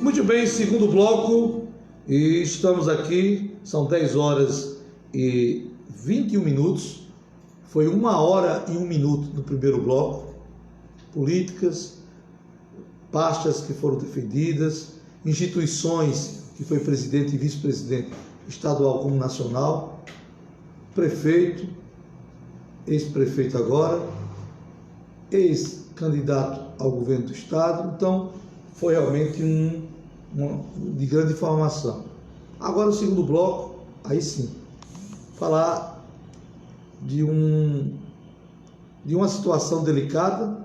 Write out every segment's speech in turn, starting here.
Muito bem, segundo bloco, e estamos aqui, são 10 horas e 21 minutos, foi 1 hora e 1 minuto no primeiro bloco, políticas, pastas que foram defendidas, instituições que foi presidente e vice-presidente estadual como nacional, prefeito, ex-prefeito agora, ex-candidato ao governo do estado, então foi realmente de grande informação. Agora o segundo bloco, aí sim, falar de uma situação delicada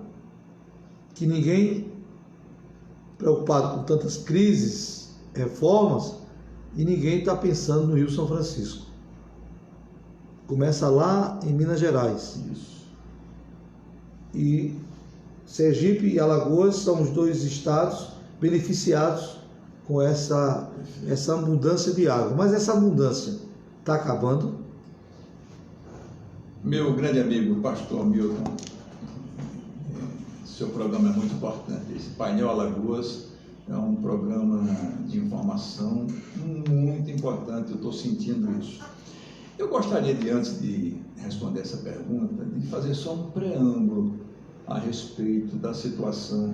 que ninguém preocupado com tantas crises, reformas, e ninguém está pensando no Rio São Francisco. Começa lá em Minas Gerais. Isso. E Sergipe e Alagoas são os dois estados beneficiados com essa abundância de água. Mas essa abundância está acabando? Meu grande amigo, pastor Milton, seu programa é muito importante. Esse Painel Alagoas é um programa de informação muito importante, eu estou sentindo isso. Eu gostaria de, antes de responder essa pergunta, de fazer só um preâmbulo a respeito da situação,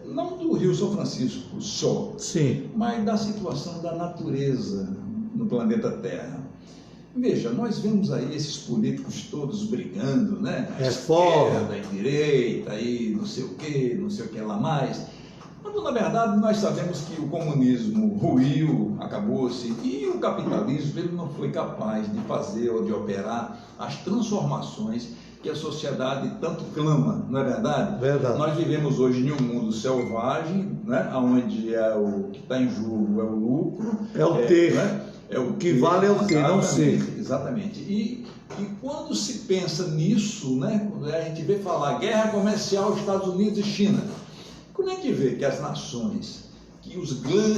não do Rio São Francisco só, sim, mas da situação da natureza no planeta Terra. Veja, nós vemos aí esses políticos todos brigando, né? Reforma, esquerda e direita, e não sei o que lá mais. Quando, na verdade, nós sabemos que o comunismo ruiu, acabou-se, e o capitalismo ele não foi capaz de fazer ou de operar as transformações que a sociedade tanto clama, não é verdade? Verdade. Nós vivemos hoje em um mundo selvagem, né? Onde o que está em jogo é o lucro. É o ter. Né? O que vale é o ter, não ser. Exatamente. E quando se pensa nisso, né? A gente vê falar guerra comercial Estados Unidos e China. Quando a gente vê que as nações, que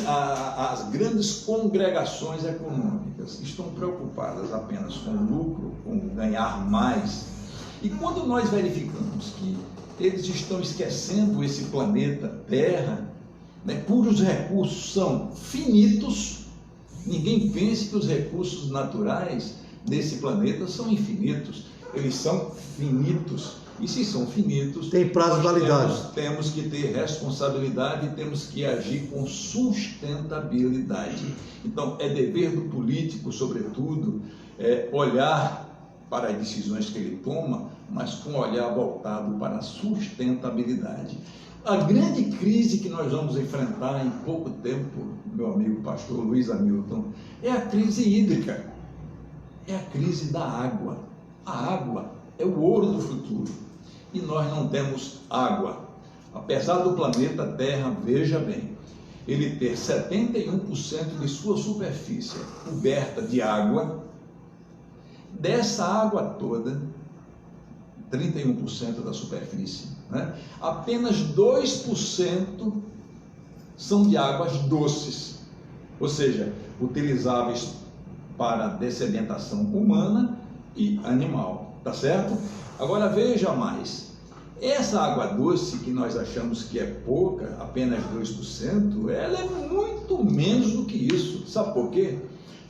as grandes congregações econômicas estão preocupadas apenas com o lucro, com ganhar mais, e quando nós verificamos que eles estão esquecendo esse planeta Terra, né, cujos recursos são finitos, ninguém pense que os recursos naturais desse planeta são infinitos, eles são finitos. E se são finitos, tem prazo de validade. Temos que ter responsabilidade e temos que agir com sustentabilidade. Então, é dever do político, sobretudo, olhar para as decisões que ele toma, mas com um olhar voltado para a sustentabilidade. A grande crise que nós vamos enfrentar em pouco tempo, meu amigo pastor Luiz Hamilton, é a crise hídrica, é a crise da água. A água é o ouro do futuro e nós não temos água. Apesar do planeta Terra, veja bem, ele ter 71% de sua superfície coberta de água, dessa água toda, 31% da superfície, né? Apenas 2% são de águas doces, ou seja, utilizáveis para dessedentação humana e animal, tá certo? Agora veja mais, essa água doce que nós achamos que é pouca, apenas 2%, ela é muito menos do que isso, sabe por quê?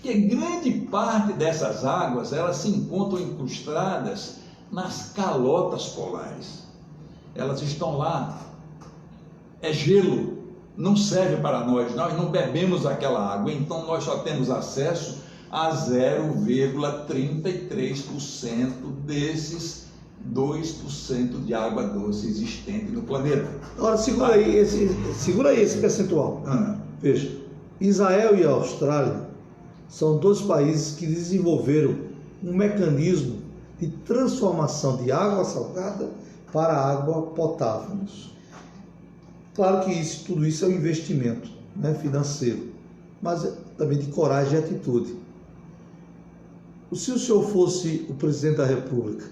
Porque grande parte dessas águas, elas se encontram incrustadas nas calotas polares, elas estão lá, é gelo, não serve para nós não bebemos aquela água, então nós só temos acesso a 0,33% desses 2% de água doce existente no planeta. Agora, segura aí esse percentual. Veja, Israel e a Austrália são dois países que desenvolveram um mecanismo de transformação de água salgada para água potável. Claro que tudo isso é um investimento, né, financeiro, mas também de coragem e atitude. Se o senhor fosse o presidente da República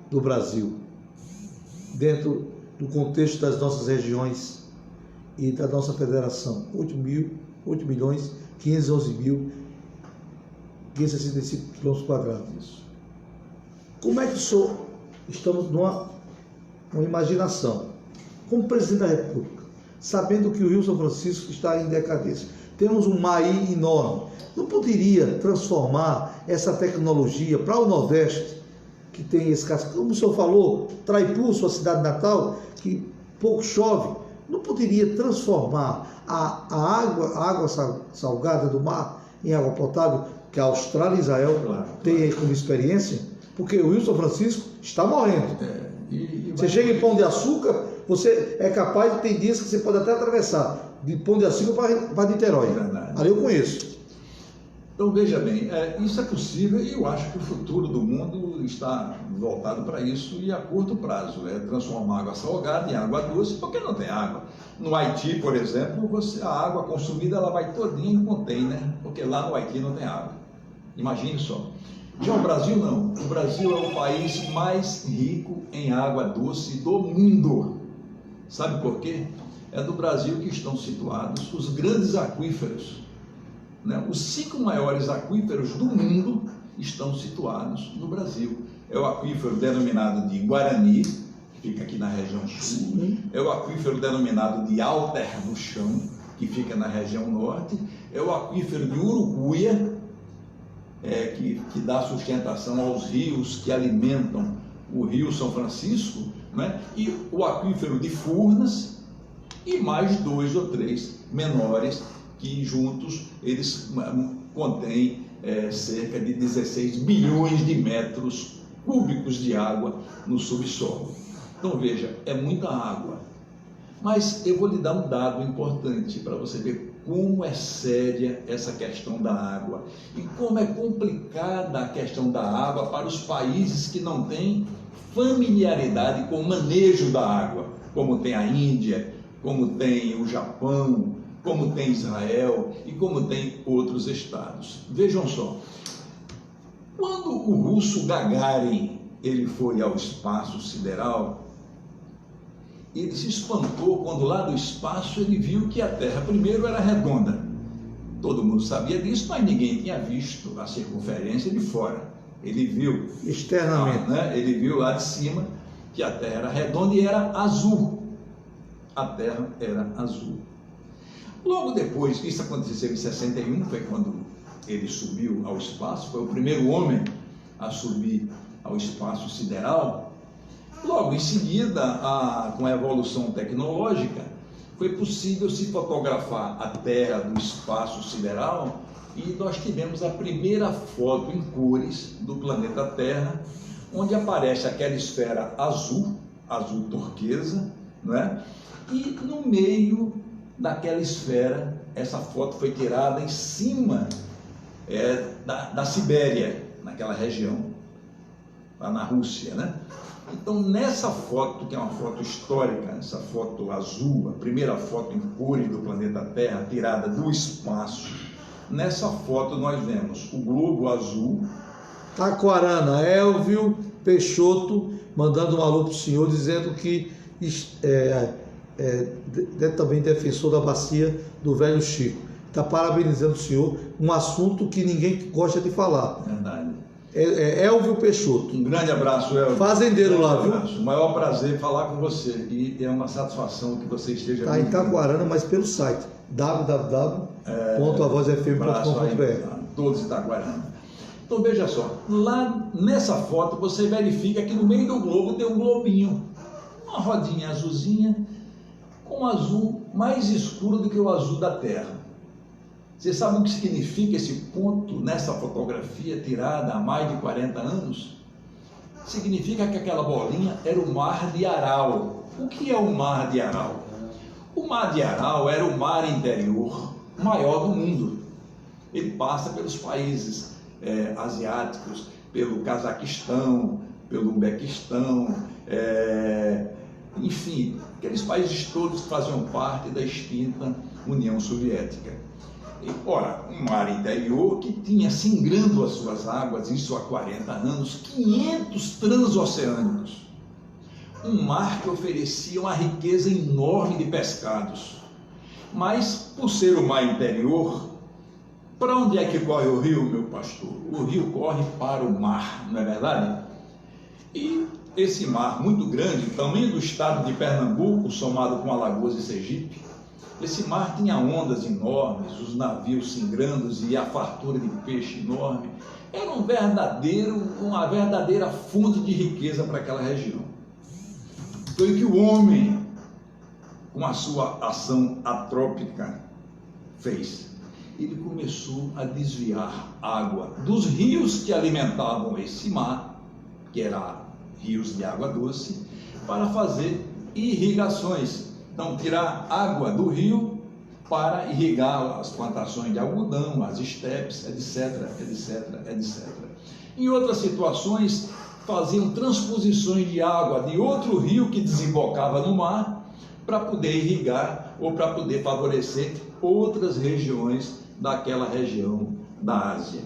do Brasil, dentro do contexto das nossas regiões e da nossa federação, 8.511.565 km². Como é que o senhor, estamos numa imaginação, como presidente da República, sabendo que o Rio São Francisco está em decadência. Temos um mar aí enorme. Não poderia transformar essa tecnologia para o Nordeste, que tem esse caso, como o senhor falou, Traipu, sua cidade natal, que pouco chove, não poderia transformar a água salgada do mar em água potável, que a Austrália e Israel têm aí como experiência, porque o Rio São Francisco está morrendo. Você chega em Pão de Açúcar, você é capaz, tem dias que você pode até atravessar de Pão de Açúcar para Niterói. Ali eu conheço. Então, veja bem, isso é possível e eu acho que o futuro do mundo está voltado para isso e a curto prazo. É transformar água salgada em água doce, porque não tem água. No Haiti, por exemplo, a água consumida ela vai todinha em container, porque lá no Haiti não tem água. Imagine só. Já o Brasil não. O Brasil é o país mais rico em água doce do mundo. Sabe por quê? É do Brasil que estão situados os grandes aquíferos. Os 5 maiores aquíferos do mundo estão situados no Brasil. É o aquífero denominado de Guarani, que fica aqui na região sul. É o aquífero denominado de Alter do Chão, que fica na região norte. É o aquífero de Urucuia, que dá sustentação aos rios que alimentam o Rio São Francisco, e o aquífero de Furnas, e mais 2 ou 3 menores, que juntos eles contêm cerca de 16 bilhões de metros cúbicos de água no subsolo. Então veja, é muita água. Mas eu vou lhe dar um dado importante para você ver como é séria essa questão da água e como é complicada a questão da água para os países que não têm familiaridade com o manejo da água, como tem a Índia, como tem o Japão, como tem Israel e como tem outros estados. Vejam só, quando o russo Gagarin ele foi ao espaço sideral, ele se espantou quando lá do espaço ele viu que a Terra primeiro era redonda. Todo mundo sabia disso, mas ninguém tinha visto a circunferência de fora. Ele viu externamente, ele viu lá de cima que a Terra era redonda e era azul. A Terra era azul. Logo depois, isso aconteceu em 61, foi quando ele subiu ao espaço, foi o primeiro homem a subir ao espaço sideral. Logo em seguida, com a evolução tecnológica, foi possível se fotografar a Terra do espaço sideral e nós tivemos a primeira foto em cores do planeta Terra, onde aparece aquela esfera azul, azul turquesa, e no meio daquela esfera, essa foto foi tirada em cima da Sibéria, naquela região, lá na Rússia, Então, nessa foto, que é uma foto histórica, essa foto azul, a primeira foto em cores do planeta Terra, tirada do espaço, nessa foto nós vemos o globo azul. Taquarana, Elvio Peixoto, mandando um alô para o senhor, dizendo que é também defensor da bacia do Velho Chico. Está parabenizando o senhor, um assunto que ninguém gosta de falar. Verdade. Elvio Peixoto. Um grande abraço, Elvio. Fazendeiro lá, viu? O maior prazer falar com você e é uma satisfação que você esteja aqui. Está em Itaquarana, mas pelo site www.avozfm.com.br. Todos Itaquarana. Então veja só, lá nessa foto você verifica que no meio do globo tem um globinho, uma rodinha azulzinha, com um azul mais escuro do que o azul da Terra. Você sabe o que significa esse ponto nessa fotografia tirada há mais de 40 anos? Significa que aquela bolinha era o Mar de Aral. O que é o Mar de Aral? O Mar de Aral era o mar interior maior do mundo. Ele passa pelos países asiáticos, pelo Cazaquistão, pelo Uzbequistão, enfim, aqueles países todos que faziam parte da extinta União Soviética. Ora, um mar interior que tinha singrando as suas águas, isso há 40 anos, 500 transoceânicos. Um mar que oferecia uma riqueza enorme de pescados. Mas, por ser o mar interior, para onde é que corre o rio, meu pastor? O rio corre para o mar, não é verdade? E esse mar muito grande, tamanho do estado de Pernambuco, somado com Alagoas e Sergipe, Esse mar tinha ondas enormes, os navios singrandos e a fartura de peixe enorme. Era uma verdadeira fonte de riqueza para aquela região. Foi o que o homem, com a sua ação atrópica, fez. Ele começou a desviar água dos rios que alimentavam esse mar, que eram rios de água doce, para fazer irrigações. Então, tirar água do rio para irrigar as plantações de algodão, as estepes, etc, etc, etc. Em outras situações, faziam transposições de água de outro rio que desembocava no mar para poder irrigar ou para poder favorecer outras regiões daquela região da Ásia.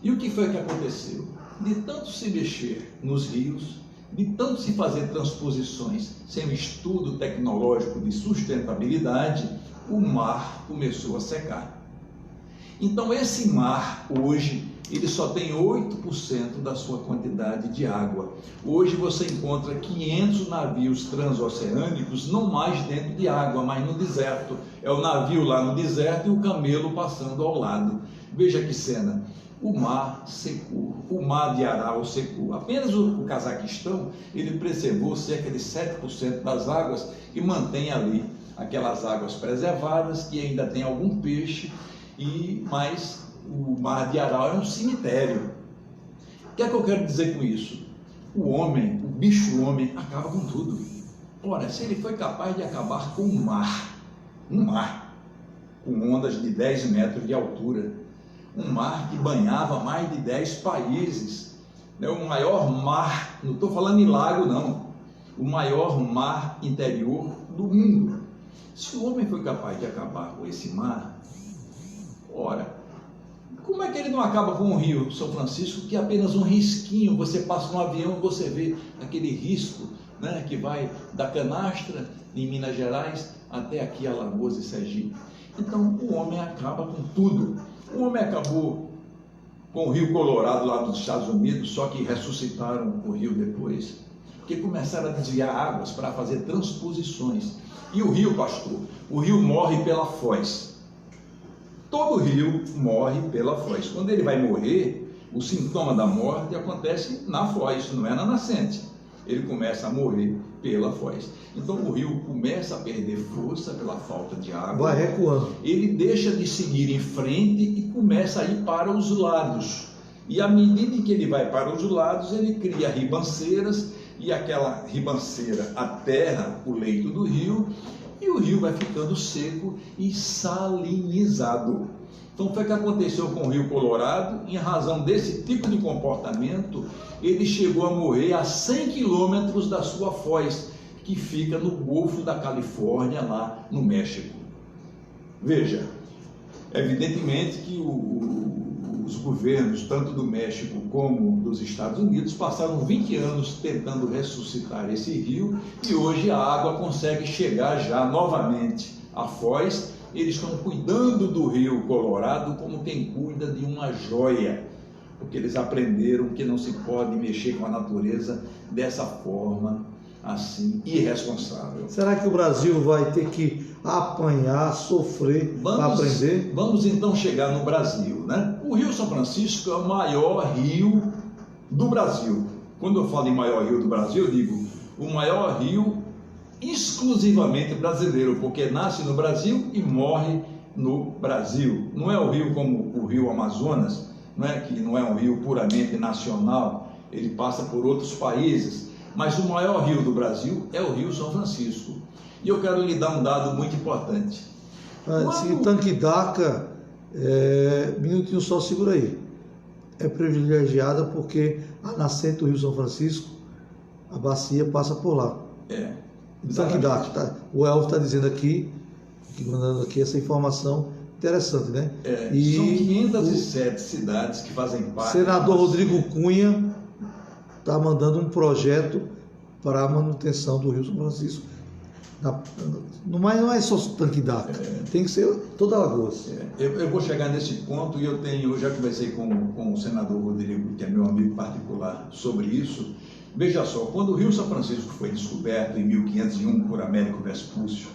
E o que foi que aconteceu? De tanto se mexer nos rios, de tanto se fazer transposições sem um estudo tecnológico de sustentabilidade, o mar começou a secar. Então esse mar hoje, ele só tem 8% da sua quantidade de água. Hoje você encontra 500 navios transoceânicos, não mais dentro de água, mas no deserto. É o navio lá no deserto e o camelo passando ao lado. Veja que cena. O mar secou, o mar de Aral secou. Apenas o Cazaquistão, ele preservou cerca de 7% das águas e mantém ali aquelas águas preservadas, que ainda tem algum peixe, mas o mar de Aral é um cemitério. O que é que eu quero dizer com isso? O homem, o bicho-homem, acaba com tudo. Ora, se ele foi capaz de acabar com um mar, com ondas de 10 metros de altura, um mar que banhava mais de 10 países, né? O maior mar, não estou falando em lago não, o maior mar interior do mundo. Se o homem foi capaz de acabar com esse mar, ora, como é que ele não acaba com o Rio São Francisco, que é apenas um risquinho? Você passa no avião, você vê aquele risco, né, que vai da Canastra, em Minas Gerais, até aqui Alagoas e Sergipe. Então o homem acaba com tudo. O homem acabou com o Rio Colorado lá nos Estados Unidos, só que ressuscitaram o rio depois, porque começaram a desviar águas para fazer transposições. E o rio, pastor, o rio morre pela foz. Todo rio morre pela foz. Quando ele vai morrer, o sintoma da morte acontece na foz, não é na nascente. Ele começa a morrer pela foz. Então o rio começa a perder força pela falta de água. Vai recuando. Ele deixa de seguir em frente e começa a ir para os lados. E à medida que ele vai para os lados, ele cria ribanceiras, e aquela ribanceira aterra o leito do rio, e o rio vai ficando seco e salinizado. Então foi o que aconteceu com o Rio Colorado. Em razão desse tipo de comportamento, ele chegou a morrer a 100 quilômetros da sua foz, que fica no Golfo da Califórnia, lá no México. Veja, evidentemente que os governos, tanto do México como dos Estados Unidos, passaram 20 anos tentando ressuscitar esse rio, e hoje a água consegue chegar já novamente à foz. Eles estão cuidando do Rio Colorado como quem cuida de uma joia, porque eles aprenderam que não se pode mexer com a natureza dessa forma, assim, irresponsável. Será que o Brasil vai ter que apanhar, sofrer para aprender? Vamos então chegar no Brasil, né? O Rio São Francisco é o maior rio do Brasil. Quando eu falo em maior rio do Brasil, eu digo o maior rio exclusivamente brasileiro, porque nasce no Brasil e morre no Brasil. Não é o rio como o rio Amazonas, não é, que não é um rio puramente nacional, ele passa por outros países, mas o maior rio do Brasil é o Rio São Francisco. E eu quero lhe dar um dado muito importante. Esse tanque d'Arca, minutinho só, segura aí, é privilegiada porque a nascente do Rio São Francisco, a bacia passa por lá. O tanque d'Arca, tá? O Elvio está dizendo aqui, mandando aqui essa informação interessante, né? São 507 cidades que fazem parte. Senador Rodrigo Cunha está mandando um projeto para a manutenção do Rio São Francisco. Não é só tanque d'Arca, tem que ser toda a Alagoas. Eu vou chegar nesse ponto, e eu já conversei com o senador Rodrigo, que é meu amigo particular, sobre isso. Veja só, quando o Rio São Francisco foi descoberto em 1501 por Américo Vespúcio,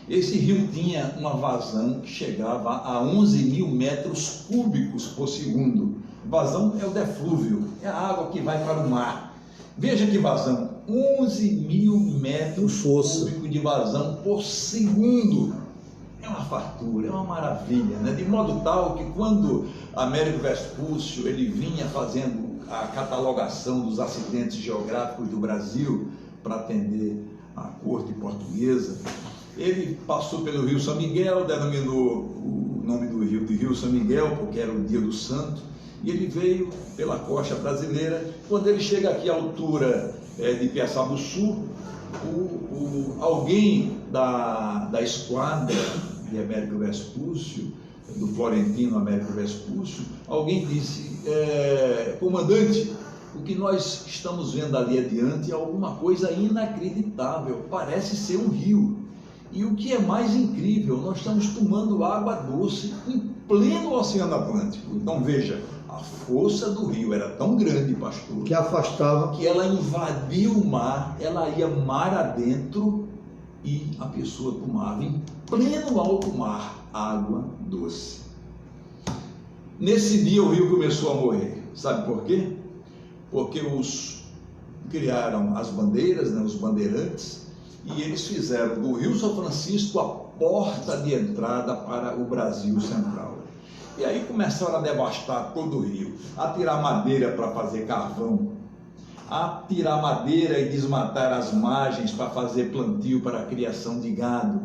Esse rio tinha uma vazão que chegava a 11 mil metros cúbicos por segundo. Vazão é o deflúvio, é a água que vai para o mar. Veja que vazão, 11 mil metros cúbicos de vazão por segundo. É uma fartura, é uma maravilha, né? De modo tal que quando Américo Vespúcio ele vinha fazendo a catalogação dos acidentes geográficos do Brasil para atender a corte portuguesa, ele passou pelo Rio São Miguel, denominou o nome do rio de Rio São Miguel, porque era o dia do santo, e ele veio pela costa brasileira. Quando ele chega aqui à altura de Piaçabuçu, alguém da esquadra de Américo Vespúcio, do Florentino Américo Vespúcio, alguém disse, comandante, o que nós estamos vendo ali adiante é alguma coisa inacreditável, parece ser um rio. E o que é mais incrível, nós estamos tomando água doce em pleno Oceano Atlântico. Então veja, a força do rio era tão grande, pastor, que afastava, que ela invadiu o mar, ela ia mar adentro e a pessoa tomava em pleno alto mar água doce. Nesse dia o rio começou a morrer. Sabe por quê? Porque criaram as bandeiras, né, os bandeirantes, e eles fizeram do Rio São Francisco a porta de entrada para o Brasil Central. E aí começaram a devastar todo o rio, a tirar madeira para fazer carvão, a tirar madeira e desmatar as margens para fazer plantio para a criação de gado.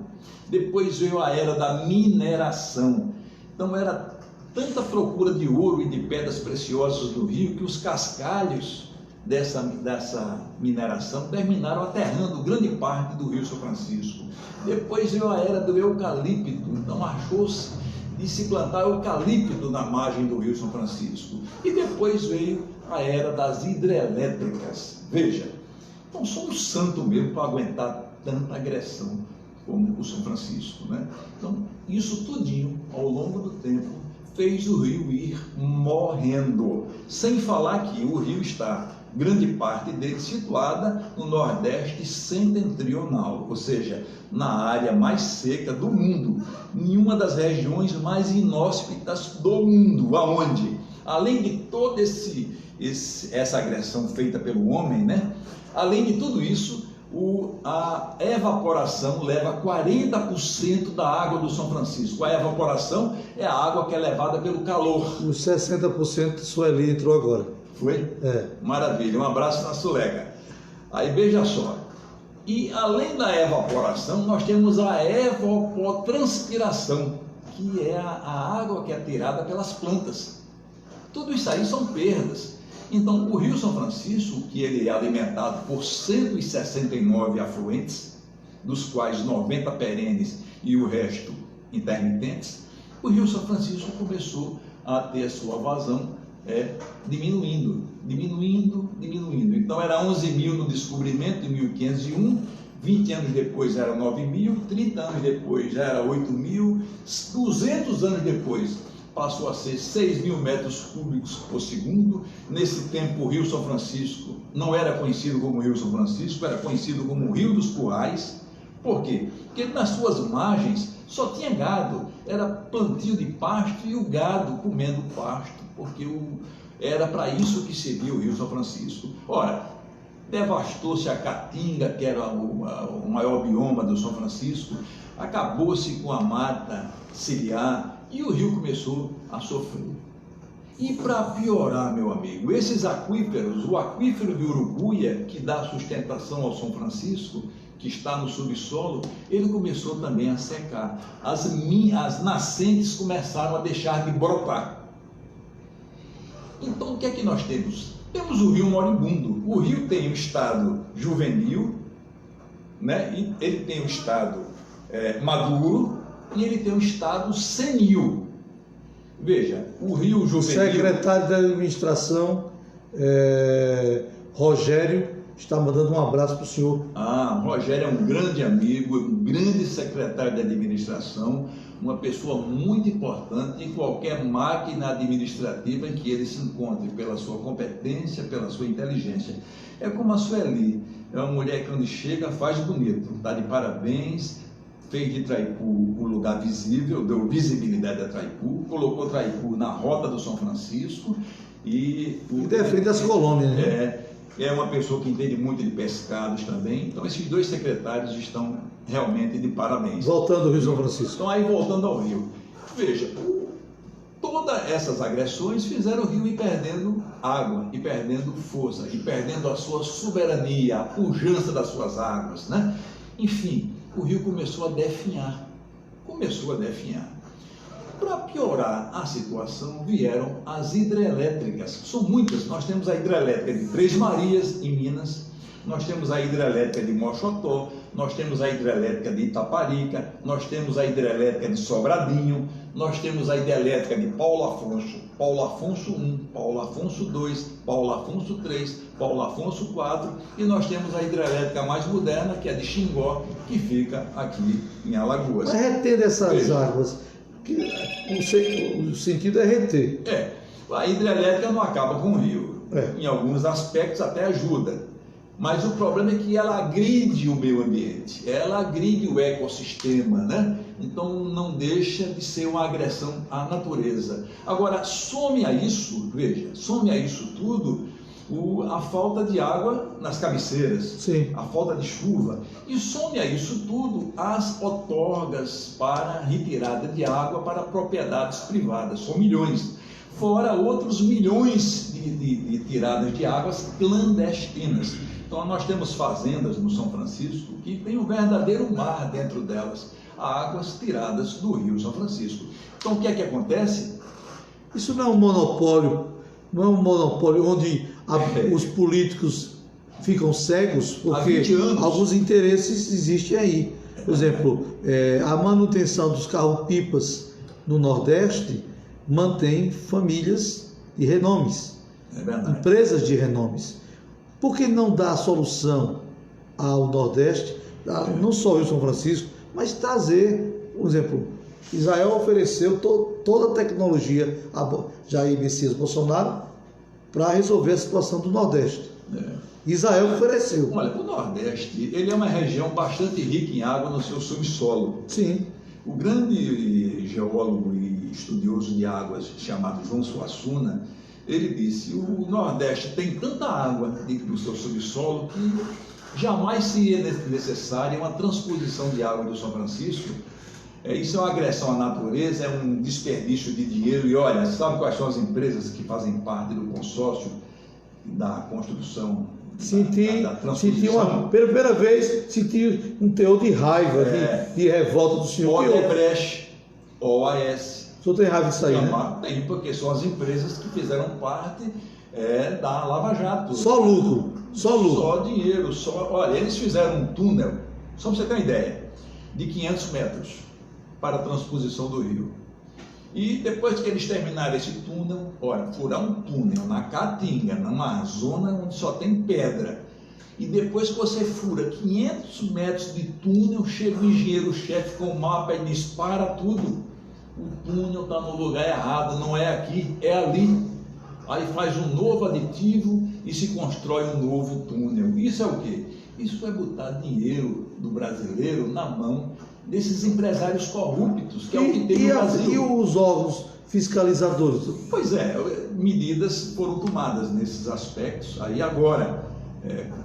Depois veio a era da mineração. Então era tanta procura de ouro e de pedras preciosas do rio que os cascalhos dessa mineração terminaram aterrando grande parte do Rio São Francisco. Depois veio a era do eucalipto, então achou-se de se plantar eucalipto na margem do Rio São Francisco. E depois veio a era das hidrelétricas. Veja, não sou um santo mesmo para aguentar tanta agressão como o São Francisco, né? Então, isso tudinho, ao longo do tempo, fez o rio ir morrendo. Sem falar que o rio está, grande parte dele, situada no Nordeste setentrional, ou seja, na área mais seca do mundo, em uma das regiões mais inóspitas do mundo, aonde, além de toda essa agressão feita pelo homem, né? Além de tudo isso, a evaporação leva 40% da água do São Francisco. A evaporação é a água que é levada pelo calor. Os 60% Sueli entrou agora. Foi? Maravilha, um abraço na Suleca. Aí veja só, e além da evaporação, nós temos a evapotranspiração, que é a água que é tirada pelas plantas. Tudo isso aí são perdas. Então, o Rio São Francisco, que ele é alimentado por 169 afluentes, dos quais 90 perenes e o resto intermitentes, o Rio São Francisco começou a ter a sua vazão diminuindo. Então, era 11 mil no descobrimento, em 1501, 20 anos depois era 9 mil, 30 anos depois já era 8 mil, 200 anos depois passou a ser 6 mil metros cúbicos por segundo. Nesse tempo, o Rio São Francisco não era conhecido como Rio São Francisco, era conhecido como Rio dos Currais. Por quê? Porque nas suas margens só tinha gado, era plantio de pasto e o gado comendo pasto, porque era para isso que servia o Rio São Francisco. Ora, devastou-se a Caatinga, que era o maior bioma do São Francisco, acabou-se com a mata ciliar, e o rio começou a sofrer. E para piorar, meu amigo, esses aquíferos, o aquífero de Uruguia, que dá sustentação ao São Francisco, que está no subsolo, ele começou também a secar. As nascentes começaram a deixar de brotar. Então, o que é que nós temos? Temos o rio moribundo. O rio tem o estado juvenil, né? E ele tem o estado maduro, e ele tem um estado senil. Veja, o rio juvenil... O secretário da administração, Rogério, está mandando um abraço para o senhor. Rogério é um grande amigo, um grande secretário de administração, uma pessoa muito importante em qualquer máquina administrativa em que ele se encontre, pela sua competência, pela sua inteligência. É como a Sueli, é uma mulher que quando chega faz bonito, está de parabéns, fez de Traipu um lugar visível, deu visibilidade a Traipu, colocou Traipu na rota do São Francisco e defende as colônias, né? É uma pessoa que entende muito de pescados também. Então, esses dois secretários estão realmente de parabéns. Voltando ao Rio São Francisco. Então, aí voltando ao Rio. Veja, todas essas agressões fizeram o Rio ir perdendo água, e perdendo força, e perdendo a sua soberania, a pujança das suas águas, né? Enfim, o Rio começou a definhar. Para piorar a situação, vieram as hidrelétricas. São muitas. Nós temos a hidrelétrica de Três Marias, em Minas. Nós temos a hidrelétrica de Mochotó. Nós temos a hidrelétrica de Itaparica. Nós temos a hidrelétrica de Sobradinho. Nós temos a hidrelétrica de Paulo Afonso. Paulo Afonso I, Paulo Afonso II, Paulo Afonso III, Paulo Afonso IV. E nós temos a hidrelétrica mais moderna, que é de Xingó, que fica aqui em Alagoas. Mas retendo essas águas, o sentido é reter. A hidrelétrica não acaba com o rio. Em alguns aspectos até ajuda. Mas o problema é que ela agride o meio ambiente, ela agride o ecossistema, né? Então não deixa de ser uma agressão à natureza. Agora, some a isso tudo a falta de água nas cabeceiras, sim, a falta de chuva, e some a isso tudo as outorgas para retirada de água para propriedades privadas, são milhões, fora outros milhões de tiradas de águas clandestinas. Então nós temos fazendas no São Francisco que tem um verdadeiro mar dentro delas, águas tiradas do Rio São Francisco. Então o que é que acontece? Isso não é um monopólio onde os políticos ficam cegos, porque alguns interesses existem aí. Por exemplo, a manutenção dos carros-pipas no Nordeste mantém famílias de renomes, empresas de renomes. Por que não dar a solução ao Nordeste, não só o Rio São Francisco, mas trazer, por exemplo, Israel ofereceu toda a tecnologia a Jair Messias Bolsonaro para resolver a situação do Nordeste. Israel ofereceu. Olha, o Nordeste, ele é uma região bastante rica em água no seu subsolo. Sim. O grande geólogo e estudioso de águas chamado João Suassuna, ele disse: o Nordeste tem tanta água dentro do seu subsolo que jamais seria necessária uma transposição de água do São Francisco. Isso é uma agressão à natureza, é um desperdício de dinheiro. E olha, sabe quais são as empresas que fazem parte do consórcio da construção, da transposição? Pela primeira vez, senti um teor de raiva, de revolta do senhor. Odebrecht, OAS. O senhor tem raiva disso aí, né? Tem, porque são as empresas que fizeram parte da Lava Jato. Só lucro. Só dinheiro. Olha, eles fizeram um túnel, só para você ter uma ideia, de 500 metros para a transposição do rio. E depois que eles terminaram esse túnel, furar um túnel na Caatinga, numa zona onde só tem pedra, e depois que você fura 500 metros de túnel, chega o engenheiro-chefe com o mapa e dispara tudo. O túnel está no lugar errado, não é aqui, é ali. Aí faz um novo aditivo e se constrói um novo túnel. Isso é o quê? Isso é botar dinheiro do brasileiro na mão desses empresários corruptos, que é o que tem no Brasil. E os órgãos fiscalizadores? Pois medidas foram tomadas nesses aspectos, aí agora,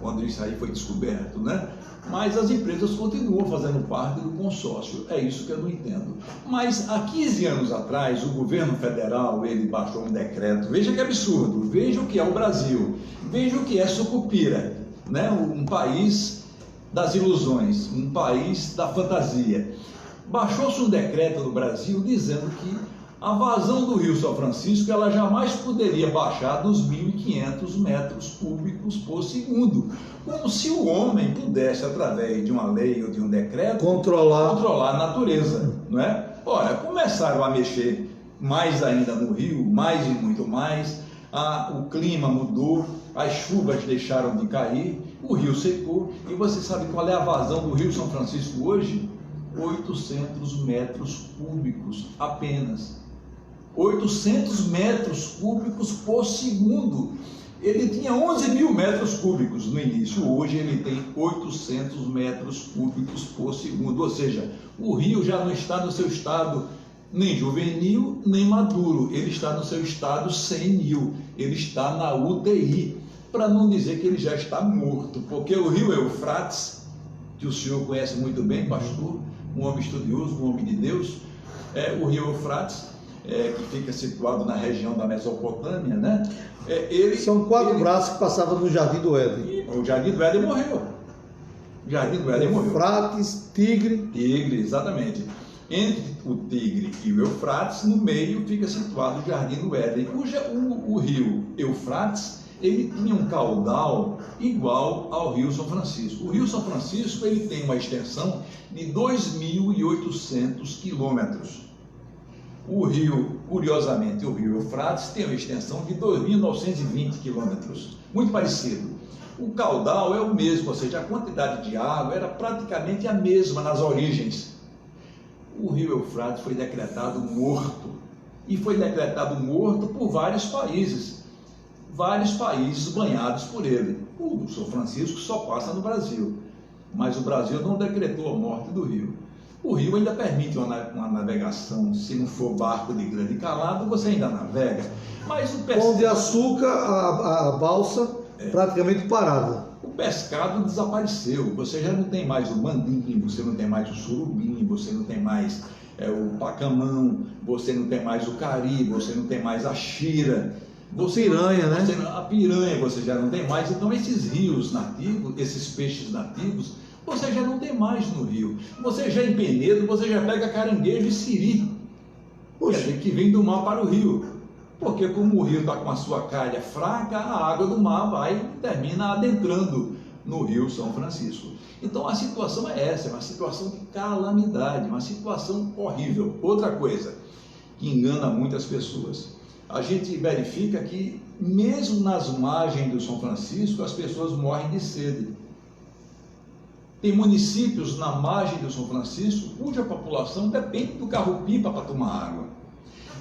quando isso aí foi descoberto, né? Mas as empresas continuam fazendo parte do consórcio, é isso que eu não entendo. Mas há 15 anos atrás, o governo federal, ele baixou um decreto, veja que absurdo, veja o que é o Brasil, veja o que é Sucupira, né? Um país das ilusões, um país da fantasia. Baixou-se um decreto no Brasil dizendo que a vazão do Rio São Francisco ela jamais poderia baixar dos 1.500 metros cúbicos por segundo, como se o homem pudesse, através de uma lei ou de um decreto, controlar a natureza, não é? Ora, começaram a mexer mais ainda no rio, mais e muito mais, o clima mudou, as chuvas deixaram de cair, o rio secou, e você sabe qual é a vazão do Rio São Francisco hoje? 800 metros cúbicos apenas. 800 metros cúbicos por segundo. Ele tinha 11 mil metros cúbicos no início, hoje ele tem 800 metros cúbicos por segundo, ou seja, o rio já não está no seu estado nem juvenil, nem maduro, ele está no seu estado senil, ele está na UTI, para não dizer que ele já está morto, porque o rio Eufrates, que o senhor conhece muito bem, pastor, um homem estudioso, um homem de Deus, o rio Eufrates, que fica situado na região da Mesopotâmia, né? São 4 braços que passavam no Jardim do Éden. O Jardim do Éden morreu. O Jardim do Éden morreu. Eufrates, Tigre. Tigre, exatamente. Entre o Tigre e o Eufrates, no meio fica situado o Jardim do Éden. O rio Eufrates, ele tinha um caudal igual ao rio São Francisco. O rio São Francisco, ele tem uma extensão de 2.800 quilômetros. O rio, curiosamente, o rio Eufrates tem uma extensão de 2.920 quilômetros, muito parecido. O caudal é o mesmo, ou seja, a quantidade de água era praticamente a mesma nas origens. O rio Eufrates foi decretado morto, e foi decretado morto por vários países banhados por ele. O São Francisco só passa no Brasil, mas o Brasil não decretou a morte do rio. O rio ainda permite uma navegação, se não for barco de grande calado, você ainda navega. Mas o pescado... Pão de Açúcar, a balsa praticamente parada. O pescado desapareceu, você já não tem mais o mandim, você não tem mais o surubim, você não tem mais o pacamão, você não tem mais o cari, você não tem mais a xira. Piranha, né? A piranha você já não tem mais. Então esses rios nativos, esses peixes nativos, você já não tem mais no rio. Você já em Penedo, você já pega caranguejo e siri, quer dizer, que vem do mar para o rio. Porque como o rio está com a sua calha fraca, a água do mar vai e termina adentrando no rio São Francisco. Então a situação é essa, é uma situação de calamidade, uma situação horrível. Outra coisa que engana muitas pessoas, a gente verifica que mesmo nas margens do São Francisco, as pessoas morrem de sede. Tem municípios na margem do São Francisco cuja população depende do carro-pipa para tomar água.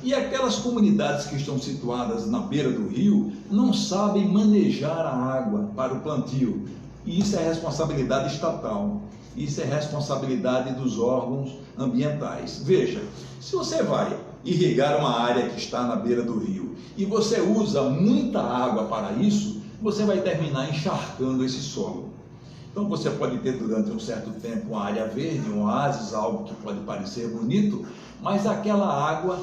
E aquelas comunidades que estão situadas na beira do rio não sabem manejar a água para o plantio. E isso é responsabilidade estatal. Isso é responsabilidade dos órgãos ambientais. Veja, se você vai irrigar uma área que está na beira do rio e você usa muita água para isso, você vai terminar encharcando esse solo. Então você pode ter durante um certo tempo uma área verde, um oásis, algo que pode parecer bonito, mas aquela água,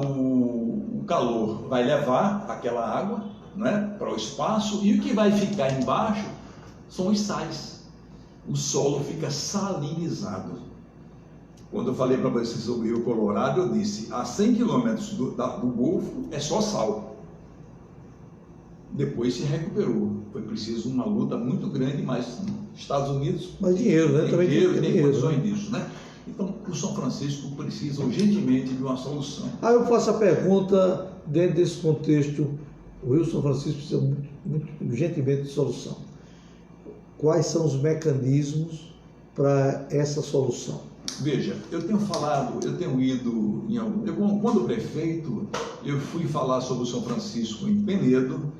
o calor vai levar aquela água, né, para o espaço, e o que vai ficar embaixo são os sais. O solo fica salinizado. Quando eu falei para vocês sobre o Rio Colorado, eu disse, a 100 quilômetros do Golfo é só sal. Depois se recuperou. Foi preciso uma luta muito grande, mas Estados Unidos... Mas dinheiro, né? Também tem condições disso, né? Então, o São Francisco precisa urgentemente de uma solução. Eu faço a pergunta, dentro desse contexto, o Rio São Francisco precisa muito urgentemente de solução. Quais são os mecanismos para essa solução? Veja, eu tenho ido em algum... Quando prefeito, eu fui falar sobre o São Francisco em Penedo,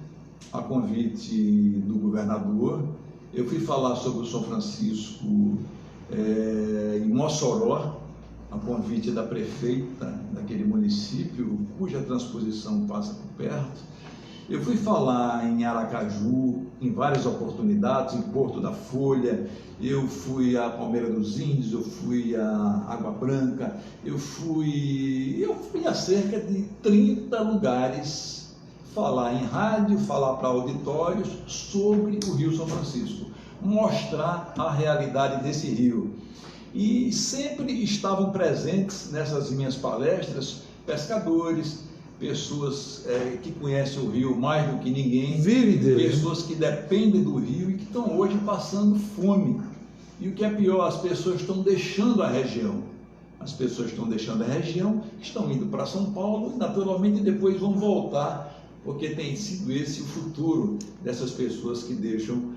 a convite do governador. Eu fui falar sobre o São Francisco em Mossoró, a convite da prefeita daquele município, cuja transposição passa por perto. Eu fui falar em Aracaju, em várias oportunidades, em Porto da Folha, eu fui a Palmeira dos Índios, eu fui a Água Branca, eu fui a cerca de 30 lugares falar em rádio, falar para auditórios sobre o Rio São Francisco, mostrar a realidade desse rio. E sempre estavam presentes nessas minhas palestras pescadores, pessoas que conhecem o rio mais do que ninguém, pessoas que dependem do rio e que estão hoje passando fome. E o que é pior, as pessoas estão deixando a região. As pessoas estão deixando a região, estão indo para São Paulo e naturalmente depois vão voltar, porque tem sido esse o futuro dessas pessoas que deixam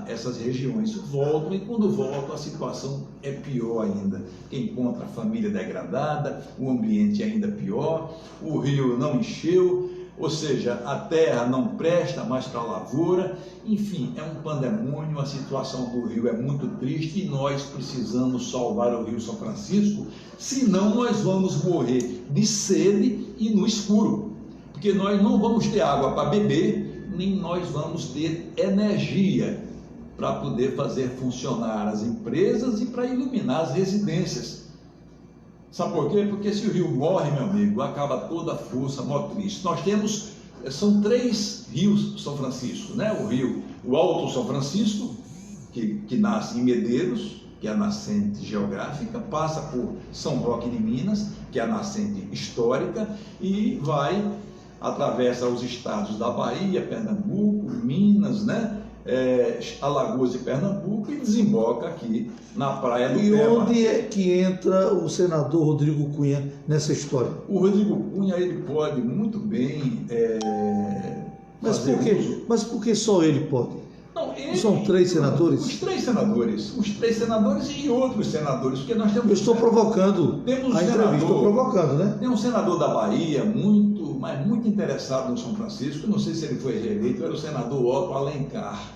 essas regiões. Voltam e quando voltam a situação é pior ainda. Encontra a família degradada, o ambiente ainda pior, o rio não encheu, ou seja, a terra não presta mais para a lavoura, enfim, é um pandemônio, a situação do rio é muito triste e nós precisamos salvar o Rio São Francisco, senão nós vamos morrer de sede e no escuro, porque nós não vamos ter água para beber, nem nós vamos ter energia para poder fazer funcionar as empresas e para iluminar as residências. Sabe por quê? Porque se o rio morre, meu amigo, acaba toda a força motriz. Nós temos, são 3 rios São Francisco, né? O Alto São Francisco, que nasce em Medeiros, que é a nascente geográfica, passa por São Roque de Minas, que é a nascente histórica, e atravessa os estados da Bahia, Pernambuco, Minas, né? Alagoas e Pernambuco, e desemboca aqui na Praia do Tema. E onde é que entra o senador Rodrigo Cunha nessa história? O Rodrigo Cunha, ele pode muito bem Mas por que só ele pode? Não, São 3 senadores? Os três senadores e outros senadores, porque nós temos... Eu estou provocando a entrevista, estou provocando, né? Tem um senador da Bahia mas muito interessado no São Francisco, não sei se ele foi reeleito, era o senador Otto Alencar,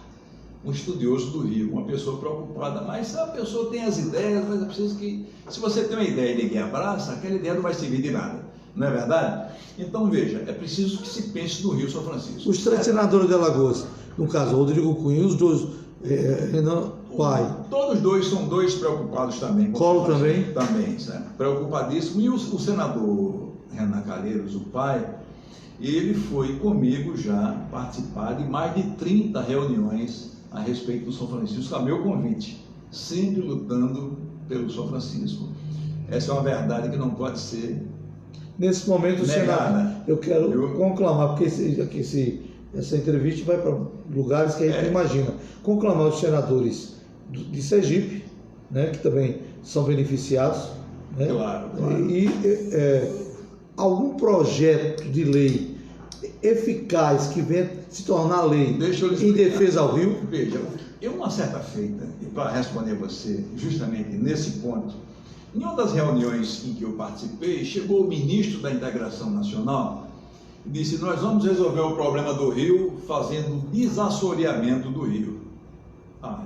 um estudioso do Rio, uma pessoa preocupada, mas a pessoa tem as ideias, mas é preciso que, se você tem uma ideia e ninguém abraça, aquela ideia não vai servir de nada, não é verdade? Então veja, é preciso que se pense no Rio São Francisco. Os 3 senadores de Alagoas, no caso, Rodrigo Cunha e os 2, Renan Pai. Todos 2 são 2 preocupados também. Collor também? Também, certo? Preocupadíssimo. E o senador Renan Calheiros, o pai, ele foi comigo já participar de mais de 30 reuniões a respeito do São Francisco, a meu convite, sempre lutando pelo São Francisco. Essa é uma verdade que não pode ser nesse momento negada. Eu quero conclamar, porque essa entrevista vai para lugares que a gente não imagina, conclamar os senadores de Sergipe, né, que também são beneficiados, né? Claro. E algum projeto de lei eficaz que venha se tornar lei em defesa ao rio? Veja, uma certa feita, e para responder você justamente nesse ponto, em uma das reuniões em que eu participei, chegou o ministro da Integração Nacional e disse: nós vamos resolver o problema do rio fazendo desassoreamento do rio.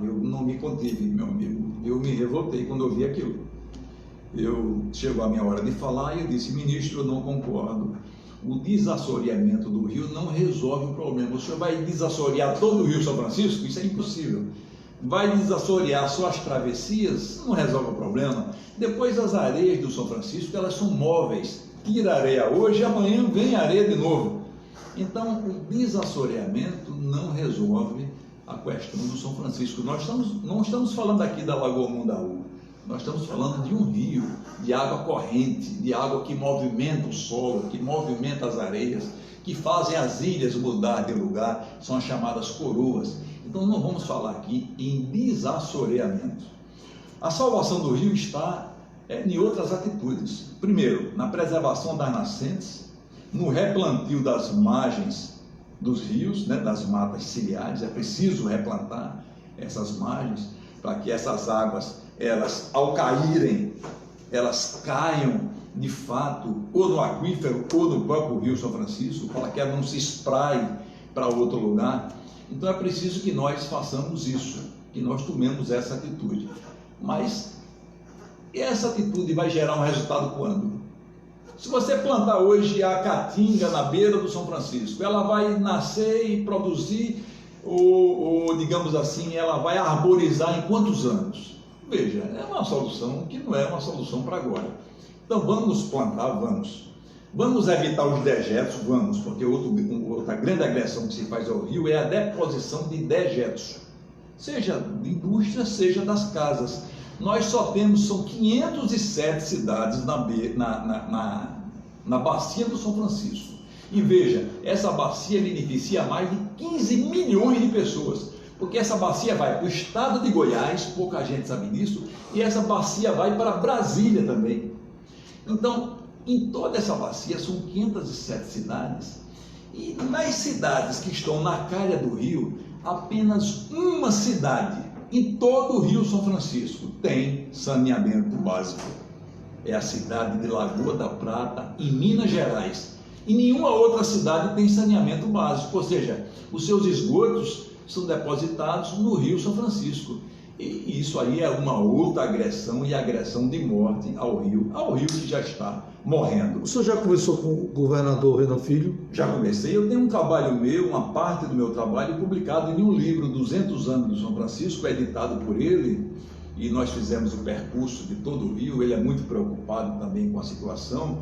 Eu não me contive, meu amigo, eu me revoltei quando eu vi aquilo. Chegou a minha hora de falar e eu disse: ministro, eu não concordo. O desassoreamento do rio não resolve o problema. O senhor vai desassorear todo o Rio São Francisco? Isso é impossível. Vai desassorear só as travessias? Não resolve o problema. Depois, as areias do São Francisco, elas são móveis. Tira a areia hoje, amanhã vem areia de novo. Então, o desassoreamento não resolve a questão do São Francisco. Nós não estamos falando aqui da Lagoa Mundaú. Nós estamos falando de um rio, de água corrente, de água que movimenta o solo, que movimenta as areias, que fazem as ilhas mudar de lugar, são as chamadas coroas. Então não vamos falar aqui em desassoreamento. A salvação do rio está em outras atitudes. Primeiro, na preservação das nascentes, no replantio das margens dos rios, né, das matas ciliares. É preciso replantar essas margens para que essas águas, elas, ao caírem, elas caiam de fato ou no aquífero ou no próprio Rio São Francisco, para que ela não se espraie para outro lugar. Então é preciso que nós façamos isso, que nós tomemos essa atitude. Mas essa atitude vai gerar um resultado quando? Se você plantar hoje a caatinga na beira do São Francisco, ela vai nascer e produzir, ou digamos assim, ela vai arborizar em quantos anos? Veja, é uma solução que não é uma solução para agora. Então vamos plantar, vamos. Vamos evitar os dejetos, vamos, porque outra grande agressão que se faz ao rio é a deposição de dejetos, seja de indústria, seja das casas. Nós só temos, são 507 cidades na bacia do São Francisco. E veja, essa bacia beneficia mais de 15 milhões de pessoas, porque essa bacia vai para o estado de Goiás, pouca gente sabe disso, e essa bacia vai para Brasília também. Então, em toda essa bacia são 507 cidades, e nas cidades que estão na calha do rio, apenas uma cidade em todo o Rio São Francisco tem saneamento básico. É a cidade de Lagoa da Prata, em Minas Gerais. E nenhuma outra cidade tem saneamento básico, ou seja, os seus esgotos são depositados no Rio São Francisco. E isso aí é uma outra agressão, e agressão de morte ao rio que já está morrendo. O senhor já conversou com o governador Renan Filho? Já comecei. Eu tenho um trabalho meu, uma parte do meu trabalho, publicado em um livro, 200 anos do São Francisco, editado por ele, e nós fizemos o percurso de todo o rio. Ele é muito preocupado também com a situação,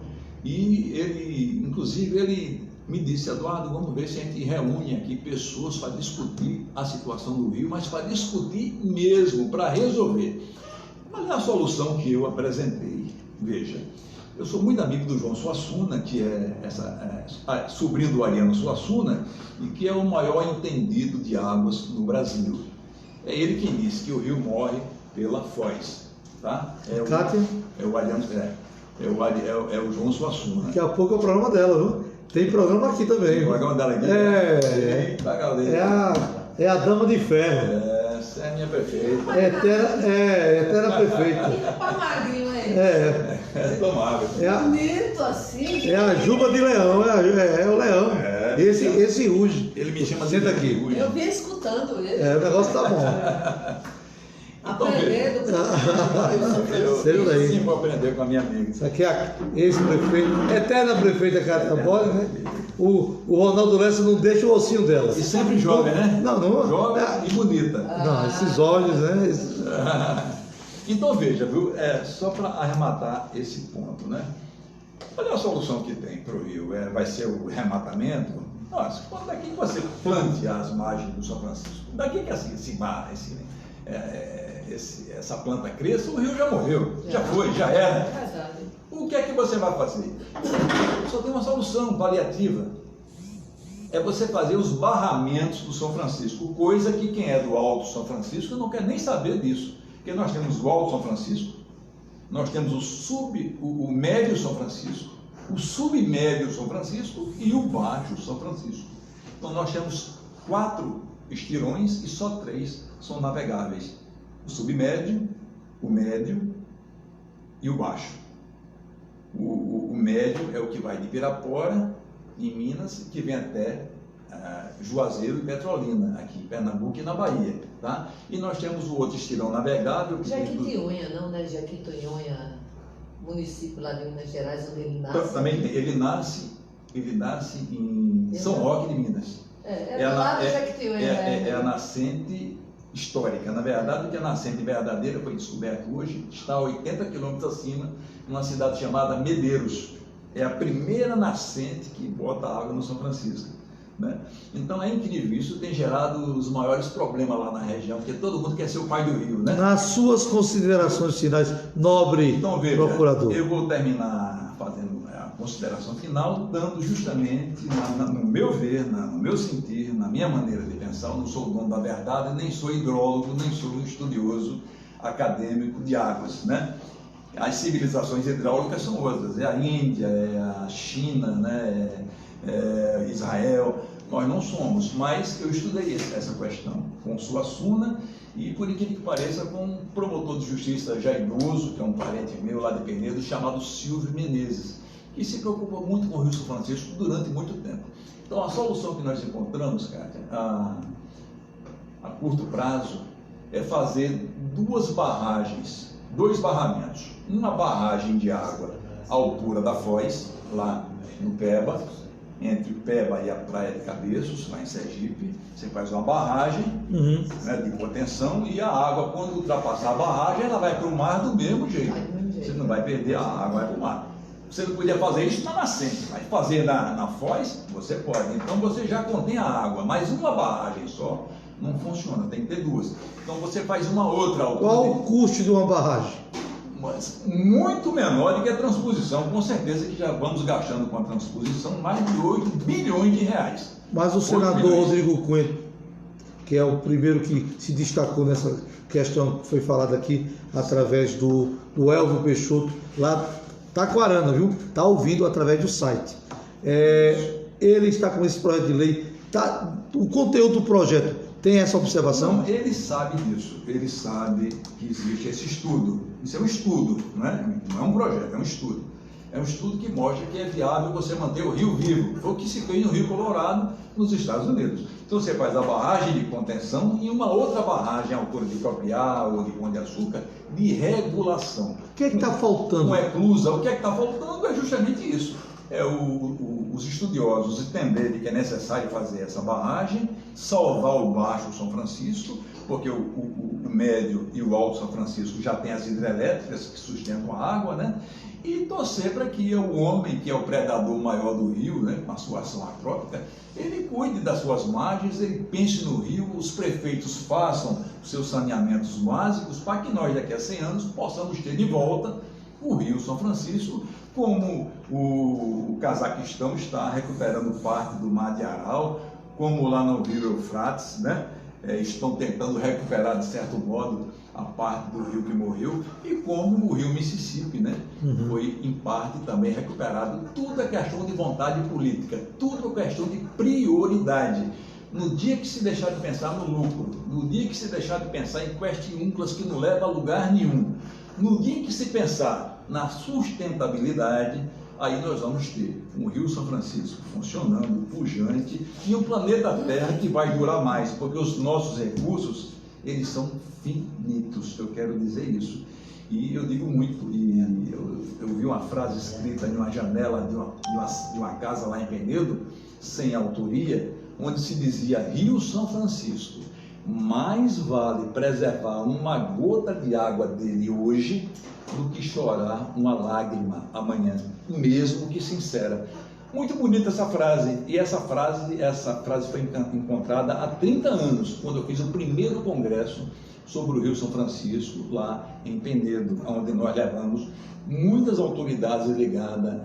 e ele, inclusive, ele me disse: Eduardo, vamos ver se a gente reúne aqui pessoas para discutir a situação do rio, mas para discutir mesmo, para resolver. Mas é a solução que eu apresentei. Veja, eu sou muito amigo do João Suassuna, que é sobrinho do Ariano Suassuna, e que é o maior entendido de águas no Brasil. É ele quem disse que o rio morre pela foz. Tá? Cátia? É o Ariano, é o João Suassuna. Daqui a pouco é o programa dela, viu? Tem programa aqui também. Tem programa dela aqui? Eita, galera. É a dama de ferro. Essa é a minha prefeita. Eterna prefeita. Olha o magrinho aí. Tomável. Bonito assim. É a juba de leão, é o leão. Esse ruge. Ele me chama Senta de aqui. ruge. Eu vim escutando ele. O negócio tá bom. Aprendendo. Seja daí. Sim, vou aprender com a minha amiga. Isso aqui é ex-prefeito, eterna prefeita Cátia Bolle, né? O Ronaldo Lessa não deixa o ossinho dela. E sempre joga, né? Não. Joga e bonita. Não, esses olhos, né? Então veja, viu? Só para arrematar esse ponto, né? Olha a solução que tem para o rio. Vai ser o rematamento. Nossa, daqui que você plante as margens do São Francisco, daqui que essa planta cresça, o rio já morreu, já foi, já era. O que é que você vai fazer? Só tem uma solução paliativa. É você fazer os barramentos do São Francisco, coisa que quem é do Alto São Francisco não quer nem saber disso. Porque nós temos o Alto São Francisco, nós temos o Médio São Francisco, o Submédio São Francisco e o Baixo São Francisco. Então nós temos 4 estirões e só 3 são navegáveis: o submédio, o médio e o baixo. O médio é o que vai de Pirapora, em Minas, que vem até Juazeiro e Petrolina, aqui em Pernambuco e na Bahia. Tá? E nós temos o outro estirão navegável. Jequitinhonha, não, né? Jequitinhonha, município lá de Minas Gerais, onde ele nasce. Também ele nasce em São Roque de Minas. É a nascente histórica. Na verdade, o que é a nascente verdadeira foi descoberto hoje, está a 80 quilômetros acima, numa cidade chamada Medeiros. É a primeira nascente que bota água no São Francisco. Né? Então é incrível, isso tem gerado os maiores problemas lá na região, porque todo mundo quer ser o pai do rio. Né? Nas suas considerações finais, nobre procurador. Eu vou terminar fazendo a consideração final, dando justamente, no meu ver, no meu sentir, na minha maneira de pensar. Eu não sou o dono da verdade, nem sou hidrólogo, nem sou estudioso acadêmico de águas. Né? As civilizações hidráulicas são outras, é a Índia, é a China, né? Israel. Nós não somos, mas eu estudei essa questão com Suassuna e, por incrível que pareça, com um promotor de justiça já idoso, que é um parente meu lá de Penedo, chamado Silvio Menezes, que se preocupa muito com o Rio São Francisco durante muito tempo. Então a solução que nós encontramos, Cátia, a curto prazo, é fazer 2 barramentos. Uma barragem de água à altura da foz, lá no Peba, entre o Peba e a Praia de Cabeços, lá em Sergipe. Você faz uma barragem né, de contenção, e a água, quando ultrapassar a barragem, ela vai para o mar do mesmo jeito. Você não vai perder a água, vai para o mar. Você não podia fazer isso na nascente, mas fazer na foz, você pode. Então você já contém a água, mas uma barragem só não funciona, tem que ter 2. Então você faz uma outra altura. Qual o custo de uma barragem? Mas muito menor do que a transposição. Com certeza que já vamos gastando com a transposição mais de 8 bilhões de reais. Mas o senador Rodrigo Cunha, que é o primeiro que se destacou nessa questão que foi falada aqui através do Elvio Peixoto, lá Taquarana, viu? Está ouvindo através do site. Ele está com esse projeto de lei. O conteúdo do projeto tem essa observação? Não, ele sabe disso. Ele sabe que existe esse estudo. Isso é um estudo, não é um projeto, é um estudo. É um estudo que mostra que é viável você manter o rio vivo. Foi o que se fez no Rio Colorado, nos Estados Unidos. Então você faz a barragem de contenção e uma outra barragem à altura de Copiá ou de Pão de Açúcar de regulação. O que é que está faltando? Uma eclusa, o que é que está faltando é justamente isso. Os estudiosos entenderem que é necessário fazer essa barragem, salvar o Baixo São Francisco, porque o Médio e o Alto São Francisco já tem as hidrelétricas que sustentam a água, né? E torcer para que o homem, que é o predador maior do rio, né, com a sua ação antrópica, ele cuide das suas margens, ele pense no rio, os prefeitos façam os seus saneamentos básicos para que nós, daqui a 100 anos, possamos ter de volta o Rio São Francisco, como o Cazaquistão está recuperando parte do Mar de Aral, como lá no Rio Eufrates, né? Estão tentando recuperar, de certo modo, a parte do rio que morreu, e como o rio Mississippi, né? Foi, em parte, também recuperado. Tudo é questão de vontade política, tudo é questão de prioridade. No dia que se deixar de pensar no lucro, no dia que se deixar de pensar em questiúnculas que não levam a lugar nenhum, no dia que se pensar na sustentabilidade, aí nós vamos ter um Rio São Francisco funcionando, pujante, e um planeta Terra que vai durar mais, porque os nossos recursos, eles são finitos, eu quero dizer isso. E eu digo muito, e eu vi uma frase escrita em uma janela de uma casa lá em Penedo, sem autoria, onde se dizia: Rio São Francisco, mais vale preservar uma gota de água dele hoje do que chorar uma lágrima amanhã, mesmo que sincera. Muito bonita essa frase, e essa frase foi encontrada há 30 anos, quando eu fiz o primeiro congresso sobre o Rio São Francisco, lá em Penedo, onde nós levamos muitas autoridades ligadas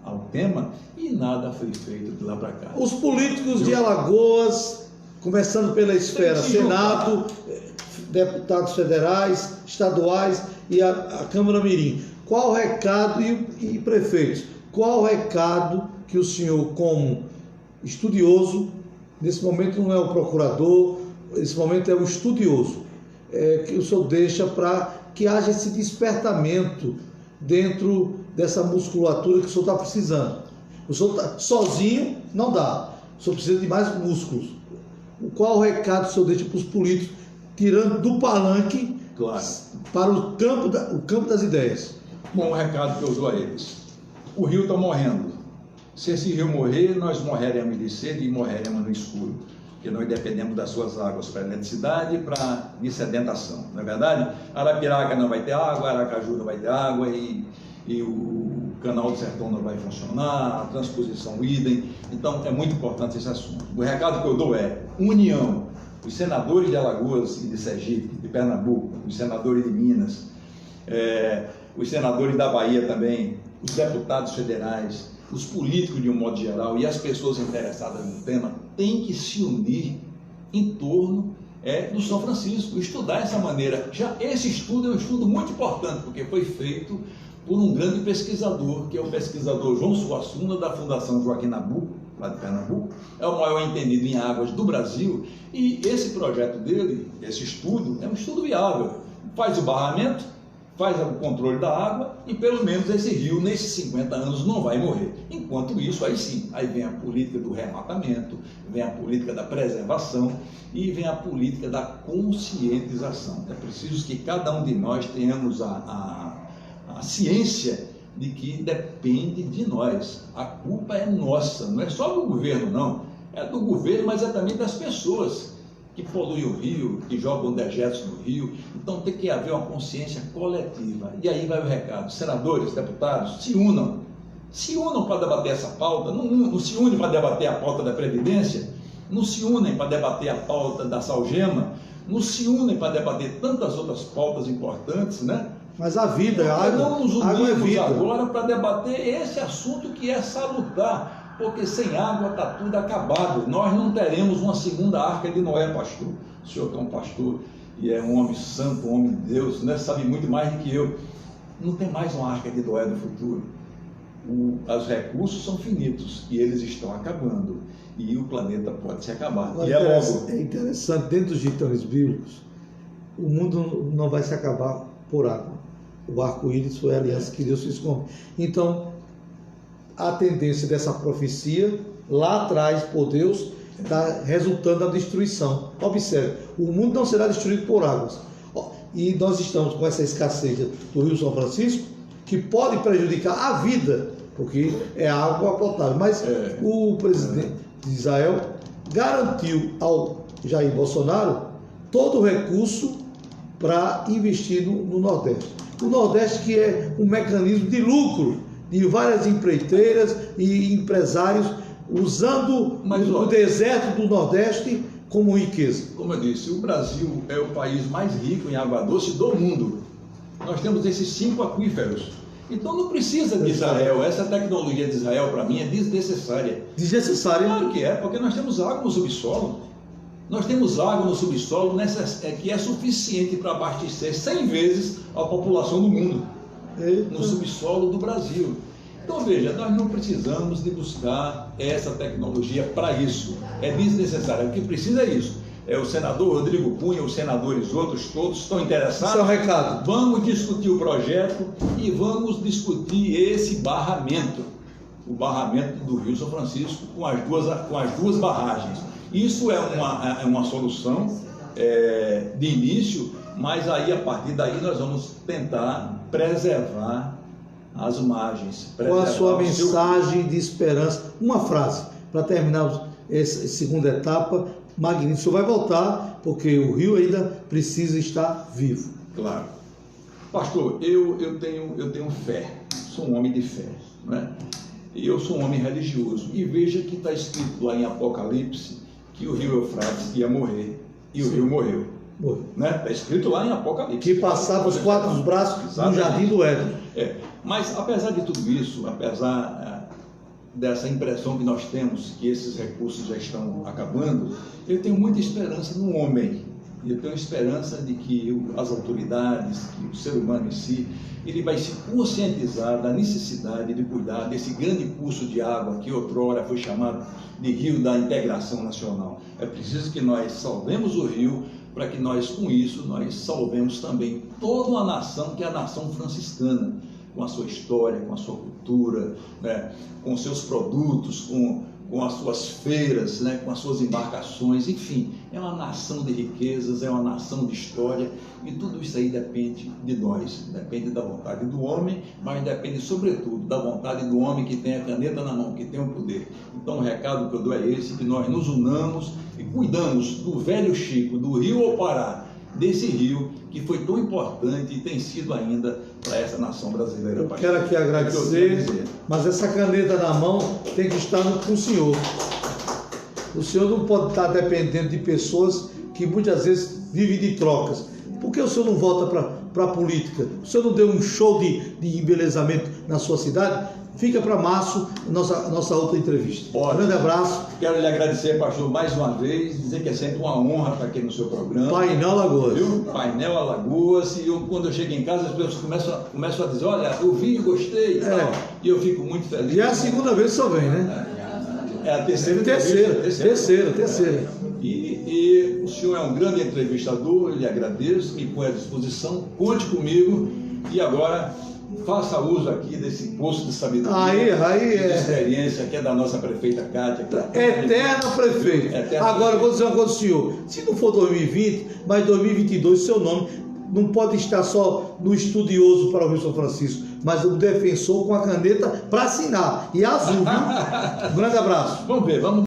ao tema, e nada foi feito de lá para cá. Os políticos de Alagoas, começando pela esfera Senado, deputados federais, estaduais e a Câmara Mirim, qual o recado, e prefeitos, qual o recado que o senhor, como estudioso, nesse momento não é o procurador, nesse momento é o estudioso, que o senhor deixa para que haja esse despertamento dentro dessa musculatura que o senhor está precisando? O senhor sozinho não dá, o senhor precisa de mais músculos. Qual o recado que o senhor deixa para os políticos, tirando do palanque, claro, para o campo das ideias? Bom, o recado que eu dou a eles: o rio está morrendo. Se esse rio morrer, nós morreremos de sede e morreremos no escuro, porque nós dependemos das suas águas para eletricidade e para de sedentação, não é verdade? Arapiraca não vai ter água, Aracaju não vai ter água, e o canal do Sertão não vai funcionar, a transposição idem. Então é muito importante esse assunto. O recado que eu dou é: união. Os senadores de Alagoas e de Sergipe, de Pernambuco, os senadores de Minas, os senadores da Bahia também, os deputados federais, os políticos de um modo geral e as pessoas interessadas no tema têm que se unir em torno do São Francisco, estudar essa maneira. Já esse estudo é um estudo muito importante, porque foi feito por um grande pesquisador, que é o pesquisador João Suassuna, da Fundação Joaquim Nabuco, lá de Pernambuco, é o maior entendido em águas do Brasil, e esse projeto dele, esse estudo, é um estudo viável. Faz o barramento, faz o controle da água, e pelo menos esse rio, nesses 50 anos, não vai morrer. Enquanto isso, aí sim, aí vem a política do rematamento, vem a política da preservação e vem a política da conscientização. É preciso que cada um de nós tenhamos a ciência de que depende de nós. A culpa é nossa, não é só do governo, não. É do governo, mas é também das pessoas que poluem o rio, que jogam dejetos no rio. Então tem que haver uma consciência coletiva. E aí vai o recado: senadores, deputados, se unam. Se unam para debater essa pauta. Não se unem para debater a pauta da Previdência, não se unem para debater a pauta da Salgema, não se unem para debater tantas outras pautas importantes, né? Mas a vida, a água, não nos água é unimos vida. agora para debater esse assunto que é salutar, porque sem água está tudo acabado. Nós não teremos uma segunda arca de Noé, pastor. O senhor que é um pastor e é um homem santo, um homem de Deus, né? Sabe muito mais do que eu. Não tem mais uma arca de Noé no futuro. Os recursos são finitos e eles estão acabando, e o planeta pode se acabar. E é interessante, dentro dos ditames bíblicos, o mundo não vai se acabar por água. O arco-íris foi a aliança que Deus fez com o homem. Então, a tendência dessa profecia, lá atrás, por Deus, está resultando na destruição. Observe, o mundo não será destruído por águas. E nós estamos com essa escassez do Rio São Francisco, que pode prejudicar a vida, porque é água potável. Mas o presidente de Israel garantiu ao Jair Bolsonaro todo o recurso para investir no Nordeste. O Nordeste que é um mecanismo de lucro de várias empreiteiras e empresários usando o deserto do Nordeste como riqueza. Como eu disse, o Brasil é o país mais rico em água doce do mundo. Nós temos esses 5 aquíferos. Então não precisa de Israel. Essa tecnologia de Israel, para mim, é desnecessária. Desnecessária? Claro que é, porque nós temos água no subsolo. Nós temos água no subsolo que é suficiente para abastecer 100 vezes a população do mundo. No subsolo do Brasil. Então veja, nós não precisamos de buscar essa tecnologia para isso. É desnecessário. O que precisa é isso. O senador Rodrigo Cunha, os senadores outros, todos estão interessados. Esse é o recado. Vamos discutir o projeto e vamos discutir esse barramento. O barramento do Rio São Francisco com as duas barragens. Isso é uma solução de início, mas aí a partir daí nós vamos tentar preservar as margens. Qual a sua mensagem de esperança? Uma frase para terminar essa segunda etapa. Magnífico. O senhor vai voltar porque o Rio ainda precisa estar vivo. Claro. Pastor, eu tenho fé. Sou um homem de fé, né? E eu sou um homem religioso. E veja que está escrito lá em Apocalipse que o rio Eufrates ia morrer. E o rio morreu. Né? Está escrito lá em Apocalipse. Que passava os 4 braços no jardim do Éden. Mas apesar de tudo isso, apesar dessa impressão que nós temos que esses recursos já estão acabando, eu tenho muita esperança no homem. Eu tenho esperança de que as autoridades, que o ser humano em si, ele vai se conscientizar da necessidade de cuidar desse grande curso de água que outrora foi chamado de Rio da Integração Nacional. É preciso que nós salvemos o rio, para que nós, com isso, nós salvemos também toda uma nação que é a nação franciscana, com a sua história, com a sua cultura, né, com seus produtos, com as suas feiras, né, com as suas embarcações, enfim, é uma nação de riquezas, é uma nação de história, e tudo isso aí depende de nós, depende da vontade do homem, mas depende sobretudo da vontade do homem que tem a caneta na mão, que tem o poder. Então o recado que eu dou é esse, que nós nos unamos e cuidamos do velho Chico, do Rio ao Pará, desse rio que foi tão importante e tem sido ainda para essa nação brasileira. Eu quero aqui agradecer, mas essa caneta na mão tem que estar com o senhor. O senhor não pode estar dependendo de pessoas que muitas vezes vivem de trocas. Por que o senhor não volta para a política? O senhor não deu um show de embelezamento na sua cidade? Fica para março nossa outra entrevista. Um grande abraço. Quero lhe agradecer, pastor, mais uma vez, dizer que é sempre uma honra estar aqui no seu programa. Painel Alagoas. Viu? Painel Alagoas. E quando eu chego em casa, as pessoas começam a dizer, olha, eu vi, gostei e tal. E eu fico muito feliz. E é a segunda vez que o senhor vem, né? É a terceira. Terceira. E o senhor é um grande entrevistador, eu lhe agradeço, me põe à disposição, conte comigo. E agora faça uso aqui desse poço de sabedoria, de experiência que é da nossa prefeita Kátia. Eterna prefeita. Agora, vou dizer uma coisa ao senhor. Se não for 2020, mas 2022, seu nome não pode estar só no estudioso para o Rio São Francisco, mas o defensor com a caneta para assinar. E azul, viu? Um grande abraço. Vamos ver, vamos.